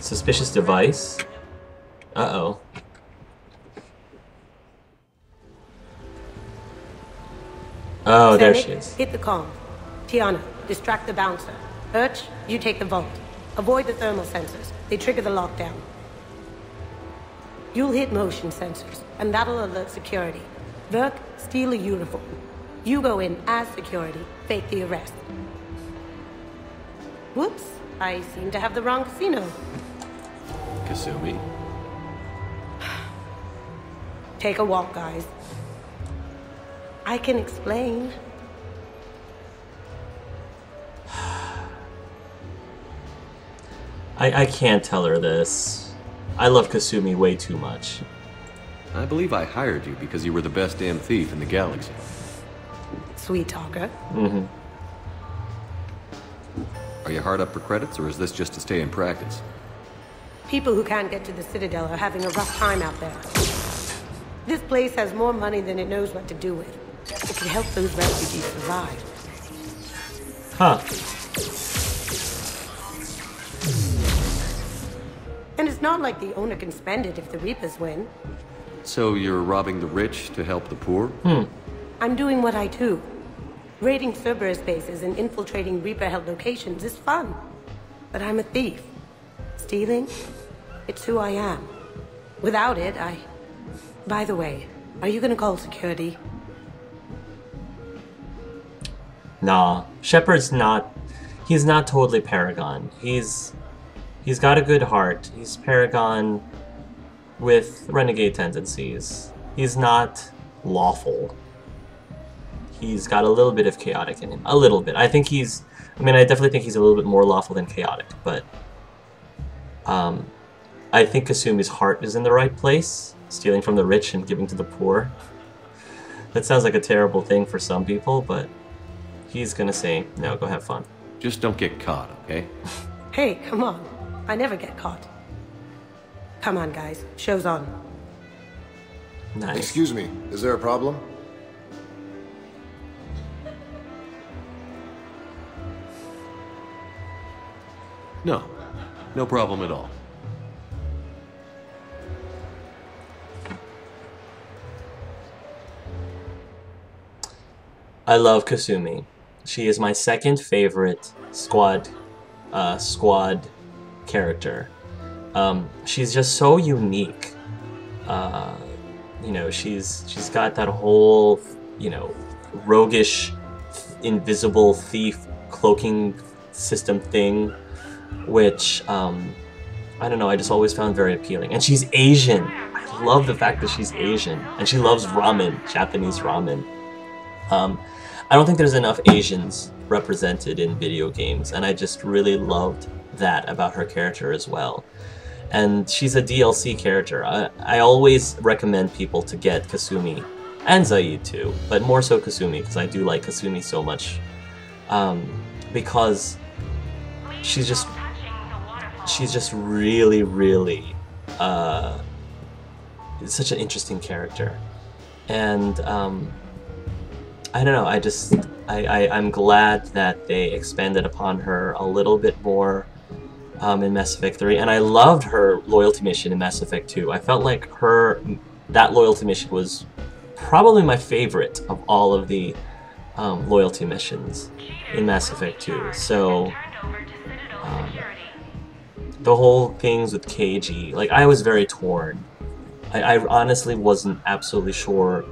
Suspicious device? Uh-oh. Oh, there she is. Hit the comm. Tiana, distract the bouncer. Urch, you take the vault. Avoid the thermal sensors. They trigger the lockdown. You'll hit motion sensors, and that'll alert security. Verk, steal a uniform. You go in as security, fake the arrest. Whoops, I seem to have the wrong casino. Kasumi? Take a walk, guys. I can explain. I can't tell her this. I love Kasumi way too much. I believe I hired you because you were the best damn thief in the galaxy. Sweet talker. Mm-hmm. Are you hard up for credits, or is this just to stay in practice? People who can't get to the Citadel are having a rough time out there. This place has more money than it knows what to do with. It could help those refugees survive. Huh. And it's not like the owner can spend it if the Reapers win. So you're robbing the rich to help the poor? I'm doing what I do. Raiding Cerberus bases and infiltrating Reaper-held locations is fun. But I'm a thief. Stealing? It's who I am. Without it, By the way, are you gonna call security? Nah. Shepard's not... He's not totally Paragon. He's got a good heart. He's Paragon with renegade tendencies. He's not lawful. He's got a little bit of chaotic in him. A little bit. I think he's... I mean, I definitely think he's a little bit more lawful than chaotic, but... I think Kasumi's heart is in the right place. Stealing from the rich and giving to the poor. That sounds like a terrible thing for some people, but... He's gonna say, no, go have fun. Just don't get caught, okay? Hey, come on. I never get caught. Come on, guys. Show's on. Nice. Excuse me, is there a problem? No. No problem at all. I love Kasumi. She is my second favorite squad character. She's just so unique. You know, she's got that whole, you know, roguish, invisible thief cloaking system thing, which I don't know, I just always found very appealing. And she's Asian. I love the fact that she's Asian, and she loves ramen, Japanese ramen. I don't think there's enough Asians represented in video games, and I just really loved that about her character as well. And she's a DLC character. I always recommend people to get Kasumi, and Zaid too, but more so Kasumi, because I do like Kasumi so much. Because she's just really, really such an interesting character. And I don't know, I'm glad that they expanded upon her a little bit more in Mass Effect 3, and I loved her loyalty mission in Mass Effect 2. I felt like that loyalty mission was probably my favorite of all of the loyalty missions in Mass Effect 2. So, the whole things with KG, like, I was very torn. I honestly wasn't absolutely sure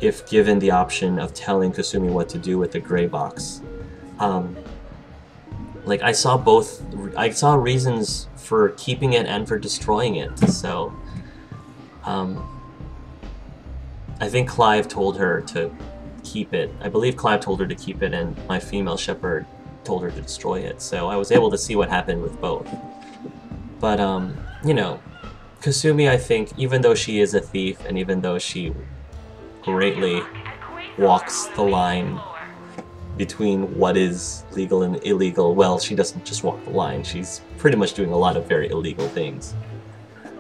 if given the option of telling Kasumi what to do with the gray box. Like, I saw reasons for keeping it and for destroying it, so... I think Clive told her to keep it. I believe Clive told her to keep it, and my female Shepard told her to destroy it, so I was able to see what happened with both. But, you know, Kasumi, I think, even though she is a thief, and even though she greatly walks the line between what is legal and illegal, well, she doesn't just walk the line, she's pretty much doing a lot of very illegal things.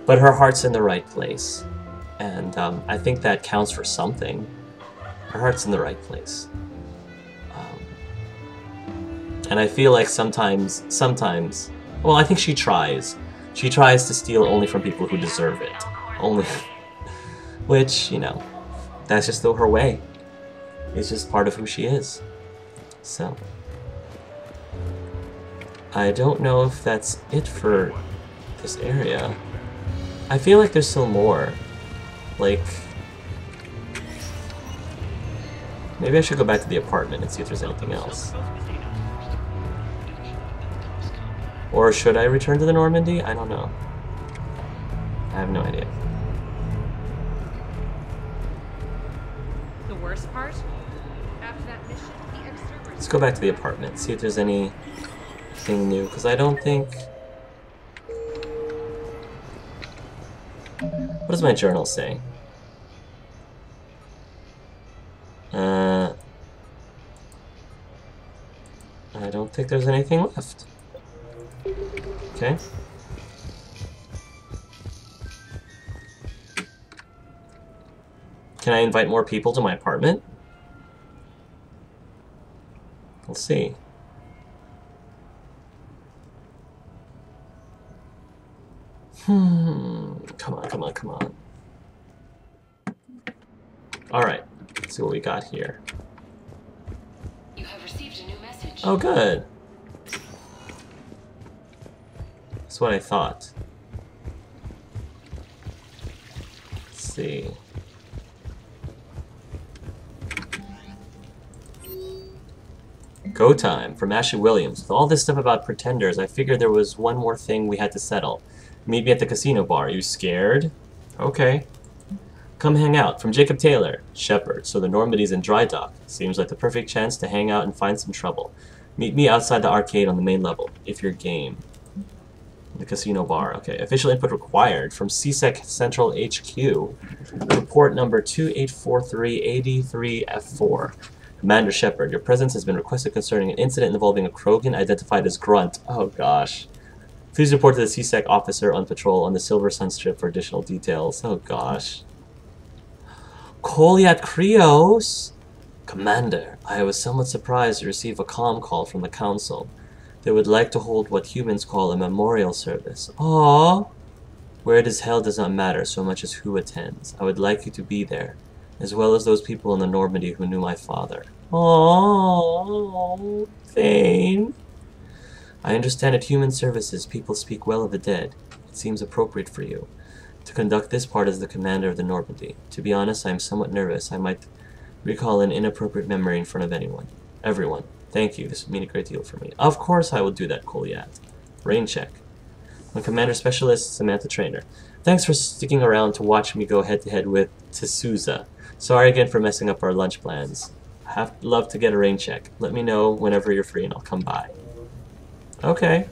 But her heart's in the right place, and I think that counts for something. Her heart's in the right place. And I feel like sometimes, well, I think she tries She tries to steal only from people who deserve it. Only... Which, you know, that's just her way. It's just part of who she is. So... I don't know if that's it for this area. I feel like there's still more. Like... Maybe I should go back to the apartment and see if there's anything else. Or should I return to the Normandy? I don't know. I have no idea. The worst part? After that mission, the extrovert... Let's go back to the apartment, see if there's anything new, because I don't think... What does my journal say? I don't think there's anything left. Okay. Can I invite more people to my apartment? Let's see. Come on, come on, come on. Alright, let's see what we got here. You have received a new message. Oh, good. That's what I thought. Let's see. Go time from Ashley Williams. With all this stuff about pretenders, I figured there was one more thing we had to settle. Meet me at the casino bar. Are you scared? Okay. Come hang out. From Jacob Taylor. Shepard. So the Normandy's in dry dock. Seems like the perfect chance to hang out and find some trouble. Meet me outside the arcade on the main level, if you're game. The casino bar. Okay. Official input required from CSEC Central HQ. Report number 284383F4. Commander Shepard, your presence has been requested concerning an incident involving a Krogan identified as Grunt. Oh gosh. Please report to the CSEC officer on patrol on the Silver Sun Strip for additional details. Oh gosh. Kolyat Krios? Commander, I was somewhat surprised to receive a comm call from the Council. They would like to hold what humans call a memorial service. Aww. Where it is held does not matter so much as who attends. I would like you to be there, as well as those people in the Normandy who knew my father. Aww, Thane. I understand at Human Services people speak well of the dead. It seems appropriate for you to conduct this part as the commander of the Normandy. To be honest, I am somewhat nervous. I might recall an inappropriate memory in front of everyone. Thank you. This would mean a great deal for me. Of course I will do that, Kolyat. Rain check. I'm Commander Specialist Samantha Trainer. Thanks for sticking around to watch me go head-to-head with T'Souza. Sorry again for messing up our lunch plans. Love to get a rain check. Let me know whenever you're free and I'll come by. Okay.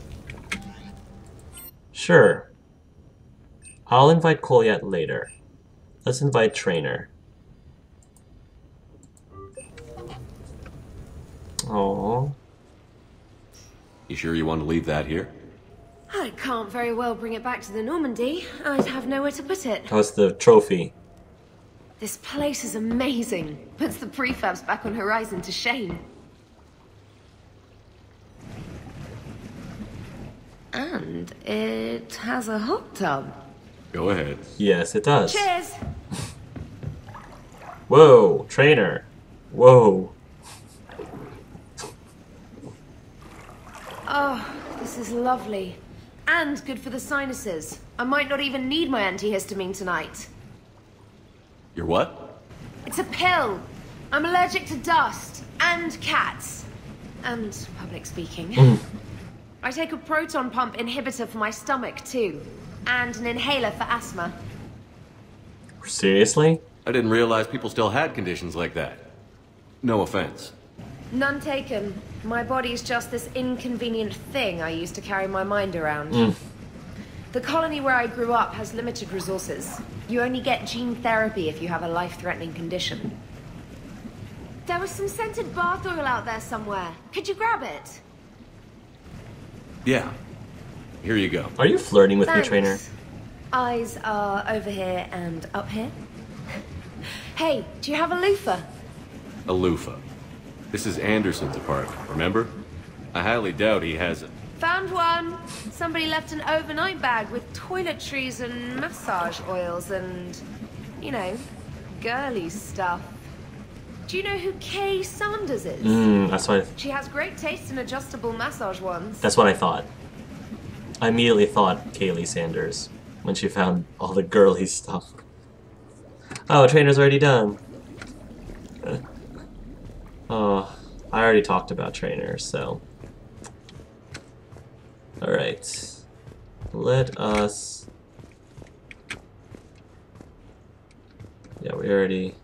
Sure. I'll invite Kolyat later. Let's invite Trainer. Oh. You sure you want to leave that here? I can't very well bring it back to the Normandy. I'd have nowhere to put it. How's the trophy? This place is amazing. Puts the prefabs back on Horizon to shame. And it has a hot tub. Go ahead. Yes, it does. Cheers! Whoa, Trainer. Whoa. Oh, this is lovely. And good for the sinuses. I might not even need my antihistamine tonight. Your what? It's a pill. I'm allergic to dust. And cats. And public speaking. I take a proton pump inhibitor for my stomach, too. And an inhaler for asthma. Seriously? I didn't realize people still had conditions like that. No offense. None taken. My body's just this inconvenient thing I used to carry my mind around. The colony where I grew up has limited resources. You only get gene therapy if you have a life-threatening condition. There was some scented bath oil out there somewhere. Could you grab it? Yeah. Here you go. Are you flirting with Thanks. me, Trainer? Eyes are over here and up here. Hey, do you have a loofah? A loofah. This is Anderson's apartment, remember? I highly doubt he has it. Found one. Somebody left an overnight bag with toiletries and massage oils and, you know, girly stuff. Do you know who Kay Sanders is? That's what She has great taste in adjustable massage ones. that's what I thought. I immediately thought Kaylee Sanders when she found all the girly stuff. Oh, trainer's already done. Oh, I already talked about trainers, so. Alright. Let us... Yeah, we already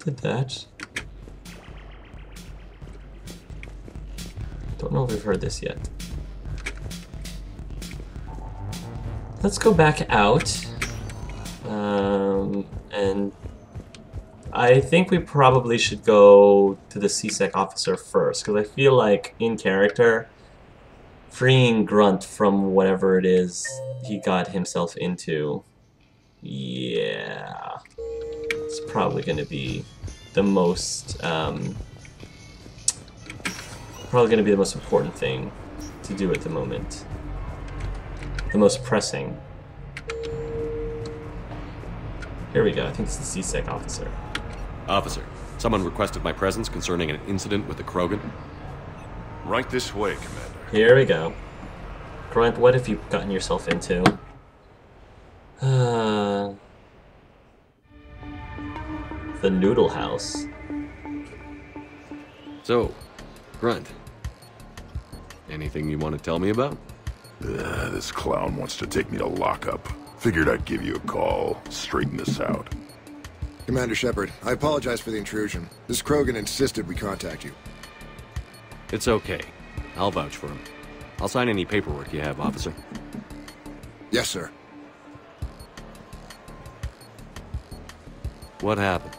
did that. Don't know if we've heard this yet. Let's go back out. And I think we probably should go to the CSEC officer first, because I feel like, in character, freeing Grunt from whatever it is he got himself into, yeah, it's probably going to be the most, probably going to be the most important thing to do at the moment. The most pressing. Here we go, I think it's the CSEC officer. Officer, someone requested my presence concerning an incident with the Krogan. Right this way, Commander. Here we go. Grunt, what have you gotten yourself into? The Noodle House. So, Grunt, anything you want to tell me about? This clown wants to take me to lockup. Figured I'd give you a call, straighten this out. Commander Shepard, I apologize for the intrusion. This Krogan insisted we contact you. It's okay. I'll vouch for him. I'll sign any paperwork you have, officer. Yes, sir. What happened?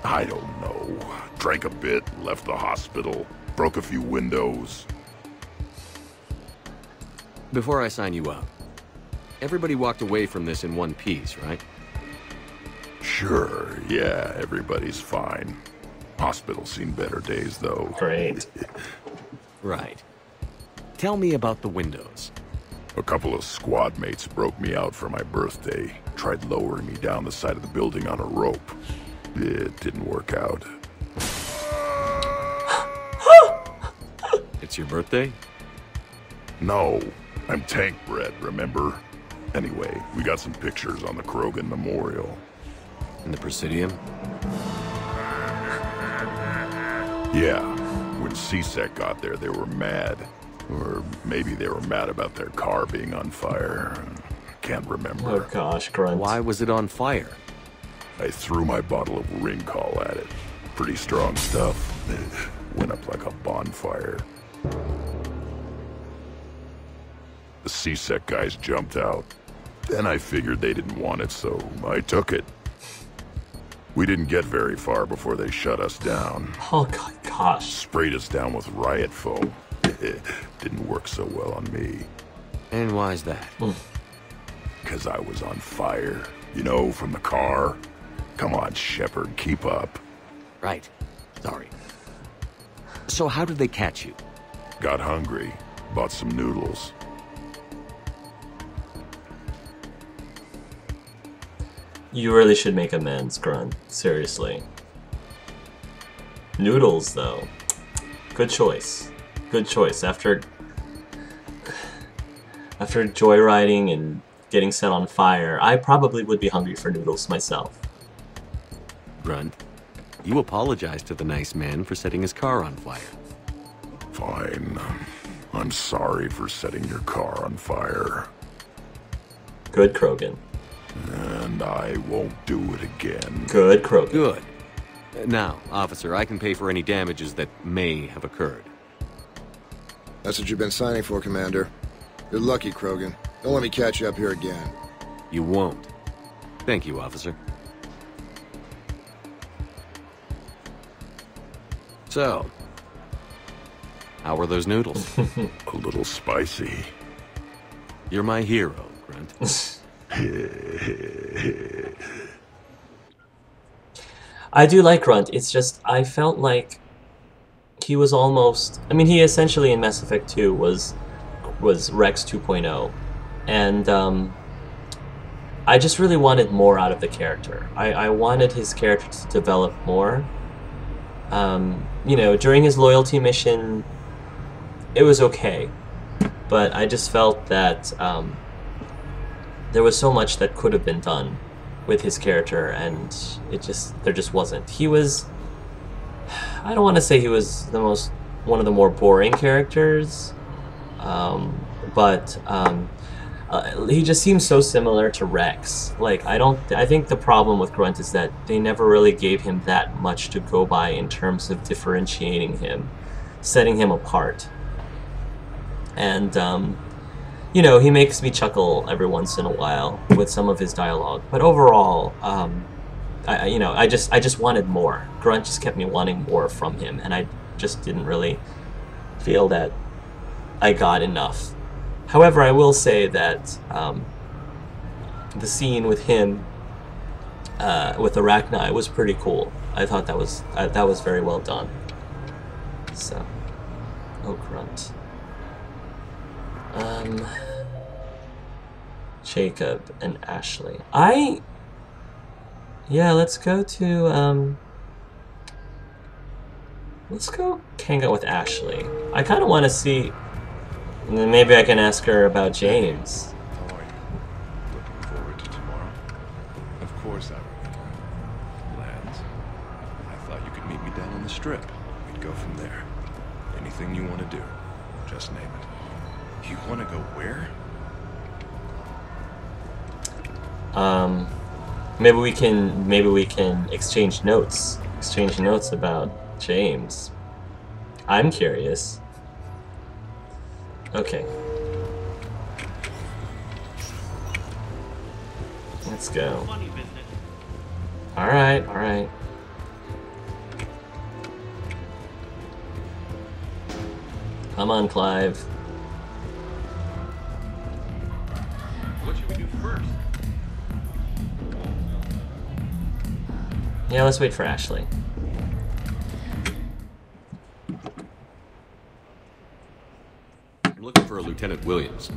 I don't know. Drank a bit, left the hospital, broke a few windows. Before I sign you up, everybody walked away from this in one piece, right? Sure, yeah, everybody's fine. Hospital's seen better days, though. Great. Right. Tell me about the windows. A couple of squad mates broke me out for my birthday. Tried lowering me down the side of the building on a rope. It didn't work out. It's your birthday? No, I'm tank bred, remember? Anyway, we got some pictures on the Krogan Memorial. In the Presidium? Yeah, when CSEC got there, they were mad. Or maybe they were mad about their car being on fire. Can't remember. Oh gosh, Grunt. Why was it on fire? I threw my bottle of ring call at it. Pretty strong stuff. Went up like a bonfire. The CSEC guys jumped out. Then I figured they didn't want it, so I took it. We didn't get very far before they shut us down. Oh god, gosh. Sprayed us down with riot foam. Didn't work so well on me. And why's that? Because I was on fire. You know, from the car. Come on, Shepard, keep up. Right. Sorry. So how did they catch you? Got hungry. Bought some noodles. You really should make amends, Grunt. Seriously. Noodles, though. Good choice. Good choice. After joyriding and getting set on fire, I probably would be hungry for noodles myself. Grunt, you apologized to the nice man for setting his car on fire. Fine. I'm sorry for setting your car on fire. Good, Krogan. And I won't do it again. Good, Krogan. Good. Now, officer, I can pay for any damages that may have occurred. That's what you've been signing for, Commander. You're lucky, Krogan. Don't let me catch you up here again. You won't. Thank you, officer. So, how were those noodles? A little spicy. You're my hero, Grunt. I do like Grunt. It's just, I felt like he was almost... I mean, he essentially in Mass Effect 2 was Rex 2.0. And I just really wanted more out of the character. I wanted his character to develop more. You know, during his loyalty mission, it was okay. But I just felt that there was so much that could have been done with his character, and there just wasn't. He was... I don't want to say he was one of the more boring characters, but he just seems so similar to Rex. Like, I think the problem with Grunt is that they never really gave him that much to go by in terms of differentiating him, setting him apart. And, you know, he makes me chuckle every once in a while with some of his dialogue. But overall, I just wanted more. Grunt just kept me wanting more from him, and I just didn't really feel that I got enough. However, I will say that the scene with him with Arachni was pretty cool. I thought that was very well done. So, oh, Grunt. Jacob and Ashley. Yeah, let's go to, let's go hang out with Ashley. I kind of want to see, and then maybe I can ask her about James. How are you? Looking forward to tomorrow? Of course I remember. Lands. I thought you could meet me down on the strip. We'd go from there. Anything you want to do, just name it. You want to go where? Maybe we can exchange notes about James. I'm curious. Okay. Let's go. Alright, alright. Come on, Clive. What should we do first? Yeah, let's wait for Ashley. I'm looking for a Lieutenant Williams.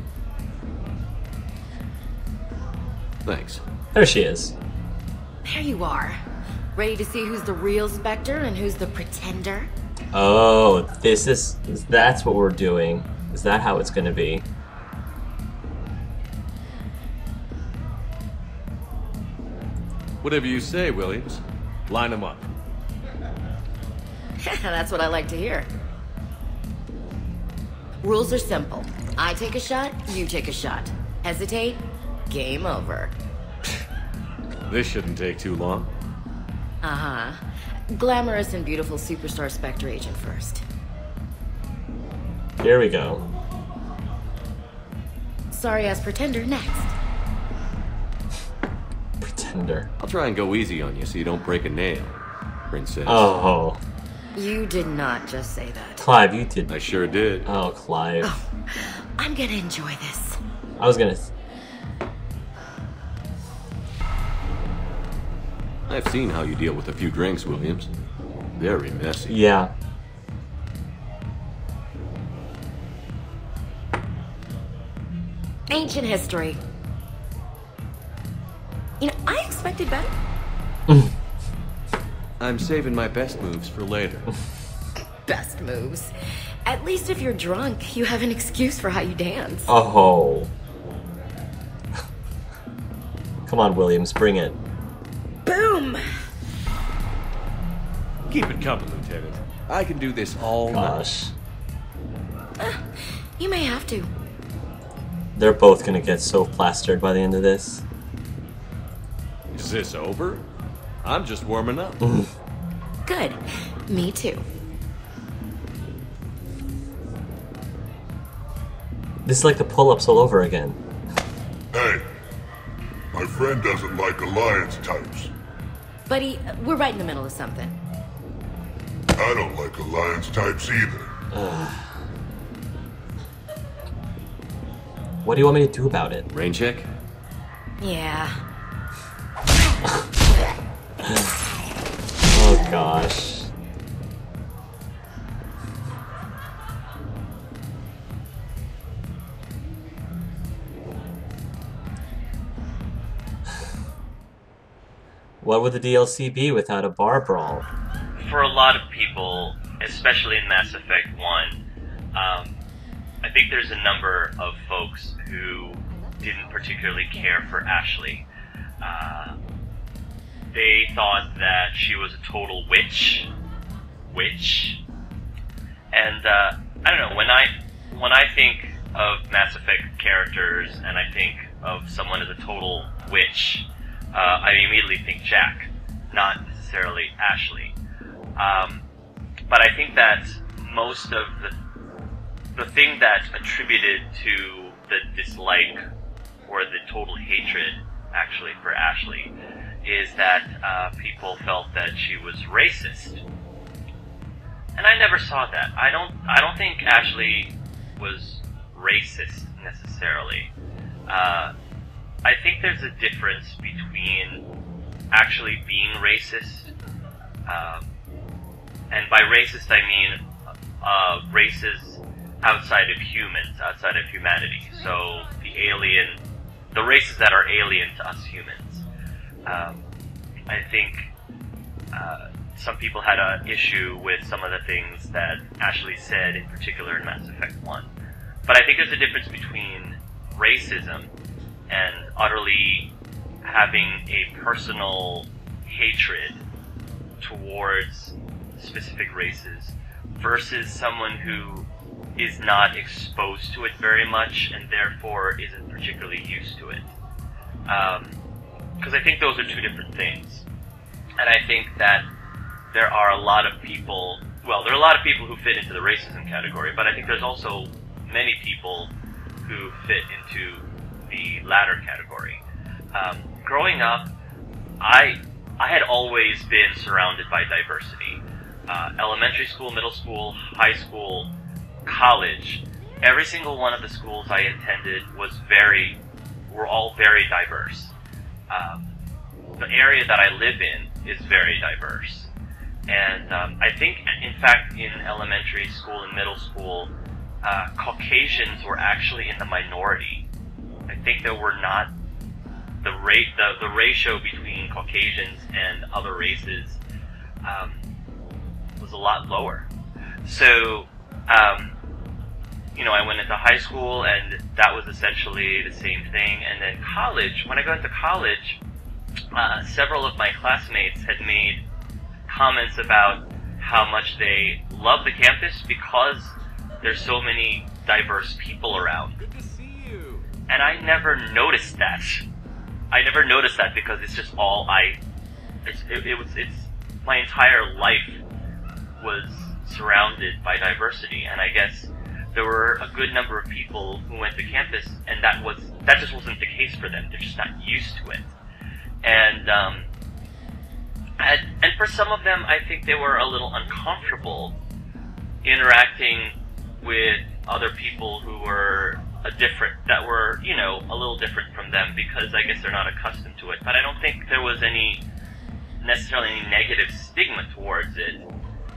Thanks. There she is. There you are. Ready to see who's the real Spectre and who's the pretender? Oh, that's what we're doing. Is that how it's gonna be? Whatever you say, Williams. Line them up. That's what I like to hear. Rules are simple. I take a shot, you take a shot. Hesitate, game over. This shouldn't take too long. Uh-huh. Glamorous and beautiful superstar Spectre agent first. Here we go. Sorry-ass pretender next. Pretender. I'll try and go easy on you so you don't break a nail, Princess. Oh. You did not just say that. Clive, you did. I sure did. Oh, Clive. Oh, I'm gonna enjoy this. I was gonna... I've seen how you deal with a few drinks, Williams. Very messy. Yeah. Ancient history. You know, I expected better. I'm saving my best moves for later. Best moves. At least if you're drunk, you have an excuse for how you dance. Oh. Come on, Williams, bring it. Boom! Keep it coming, Lieutenant. I can do this all Gosh. night. You may have to. They're both gonna get so plastered by the end of this. Is this over? I'm just warming up. Good. Me too. This is like the pull-ups all over again. Hey, my friend doesn't like alliance types. Buddy, we're right in the middle of something. I don't like alliance types either. What do you want me to do about it? Rain check? Yeah. Oh gosh. What would the DLC be without a bar brawl? For a lot of people, especially in Mass Effect 1, I think there's a number of folks who didn't particularly care for Ashley. They thought that she was a total witch, and I don't know. When I think of Mass Effect characters and I think of someone as a total witch, I immediately think Jack, not necessarily Ashley. But I think that most of the thing that attributed to the dislike or the total hatred, actually, for Ashley, is that people felt that she was racist, and I never saw that. I don't think Ashley was racist necessarily. I think there's a difference between actually being racist, and by racist I mean races outside of humans, outside of humanity. So the races that are alien to us humans. I think some people had an issue with some of the things that Ashley said, in particular in Mass Effect 1. But I think there's a difference between racism and utterly having a personal hatred towards specific races versus someone who is not exposed to it very much and therefore isn't particularly used to it. Because I think those are two different things. And I think that there are a lot of people, well, there are a lot of people who fit into the racism category, but I think there's also many people who fit into the latter category. Growing up, I had always been surrounded by diversity. Elementary school, middle school, high school, college, every single one of the schools I attended were all very diverse. The area that I live in is very diverse. And I think, in fact, in elementary school and middle school, Caucasians were actually in the minority. I think there were not the ratio between Caucasians and other races was a lot lower. So, I went into high school and that was essentially the same thing. And then college, when I got into college, several of my classmates had made comments about how much they love the campus because there's so many diverse people around. Good to see you. And I never noticed that. Because it's just all it's my entire life was surrounded by diversity, and I guess there were a good number of people who went to campus and that just wasn't the case for them. They're just not used to it. And for some of them, I think they were a little uncomfortable interacting with other people who were a little different from them because I guess they're not accustomed to it. But I don't think there was necessarily any negative stigma towards it,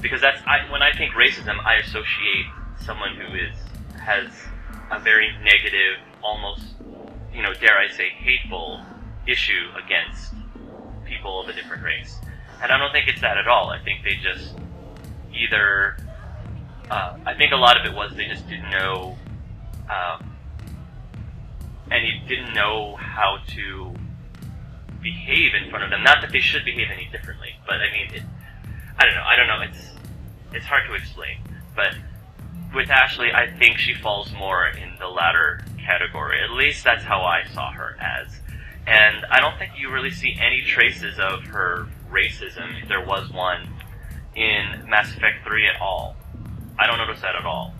because when I think racism, I associate someone who has a very negative, almost, dare I say, hateful issue against people of a different race. And I don't think it's that at all. I think they just either, I think a lot of it was they just didn't know, didn't know how to behave in front of them. Not that they should behave any differently, but I mean, I don't know, it's hard to explain. But with Ashley, I think she falls more in the latter category. At least that's how I saw her as. And I don't think you really see any traces of her racism, if there was one, in Mass Effect 3 at all. I don't notice that at all.